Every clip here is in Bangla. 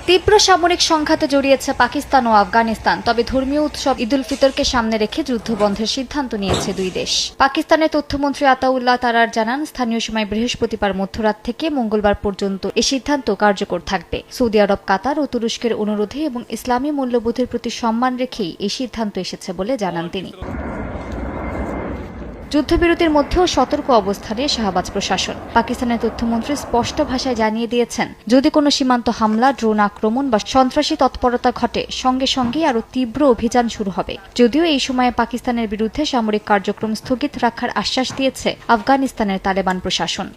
তীব্র সামরিক সংঘাতে জড়িয়েছে পাকিস্তান ও আফগানিস্তান। তবে ধর্মীয় উৎসব ঈদ উল ফিতরকে সামনে রেখে যুদ্ধবন্ধের সিদ্ধান্ত নিয়েছে দুই দেশ। পাকিস্তানের তথ্যমন্ত্রী আতাউল্লাহ তারার জানান, স্থানীয় সময় বৃহস্পতিবার মধ্যরাত থেকে মঙ্গলবার পর্যন্ত এই সিদ্ধান্ত কার্যকর থাকবে। সৌদি আরব, কাতার ও তুরস্কের অনুরোধে এবং ইসলামী মূল্যবোধের প্রতি সম্মান রেখেই এই সিদ্ধান্ত এসেছে বলে জানান তিনি। যুদ্ধবিরতির মধ্যেও সতর্ক অবস্থানে শাহবাজ প্রশাসন। পাকিস্তানের তথ্যমন্ত্রী স্পষ্ট ভাষায় জানিয়ে দিয়েছেন, যদি কোনো সীমান্ত হামলা, ড্রোন আক্রমণ বা সন্ত্রাসী তৎপরতা ঘটে, সঙ্গে সঙ্গেই আরও তীব্র অভিযান শুরু হবে। যদিও এই সময়ে পাকিস্তানের বিরুদ্ধে সামরিক কার্যক্রম স্থগিত রাখার আশ্বাস দিয়েছে আফগানিস্তানের তালেবান প্রশাসন।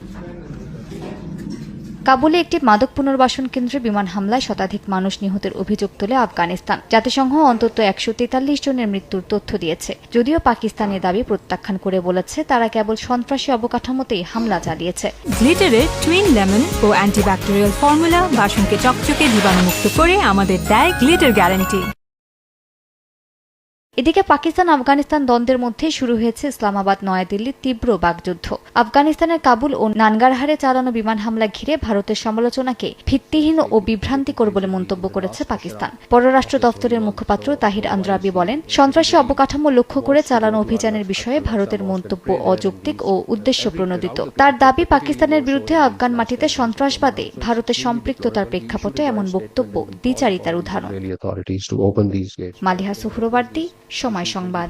কাবুলে একটি মাদক পুনর্বাসন কেন্দ্রে বিমান হামলায় শতাধিক মানুষ নিহতের অভিযোগ তোলে আফগানিস্তান। জাতিসংঘ অন্তত 143 জনের মৃত্যুর তথ্য দিয়েছে। যদিও পাকিস্তানের দাবি প্রত্যাখ্যান করে বলেছে, তারা কেবল সন্ত্রাসী অবকাঠামোতেই হামলা চালিয়েছে। গ্লিটারের টুইন লেমন ও অ্যান্টিব্যাকটেরিয়াল ফর্মুলা বাসনকে চকচকে জীবাণুমুক্ত করে আমাদের দেয় গ্লিটার গ্যারান্টি। এদিকে পাকিস্তান আফগানিস্তান দ্বন্দ্বের মধ্যে শুরু হয়েছে ইসলামাবাদ নয়াদিল্লির তীব্র বাগযুদ্ধ। আফগানিস্তানের কাবুল ও নানগারহারে চালানো বিমান হামলা ঘিরে ভারতের সমালোচনাকে ভিত্তিহীন ও বিভ্রান্তিকর বলে মন্তব্য করেছে পাকিস্তান। পররাষ্ট্র দফতরের মুখপাত্র তাহির আন্দ্রাবি বলেন, সন্ত্রাসী অবকাঠামো লক্ষ্য করে চালানো অভিযানের বিষয়ে ভারতের মন্তব্য অযৌক্তিক ও উদ্দেশ্যপ্রণোদিত। তার দাবি, পাকিস্তানের বিরুদ্ধে আফগান মাটিতে সন্ত্রাসবাদে ভারতের সম্পৃক্ততার প্রেক্ষাপটে এমন বক্তব্য দ্বিচারিতার উদাহরণ। মালিহা সুহরওয়ার্দী, সময় সংবাদ।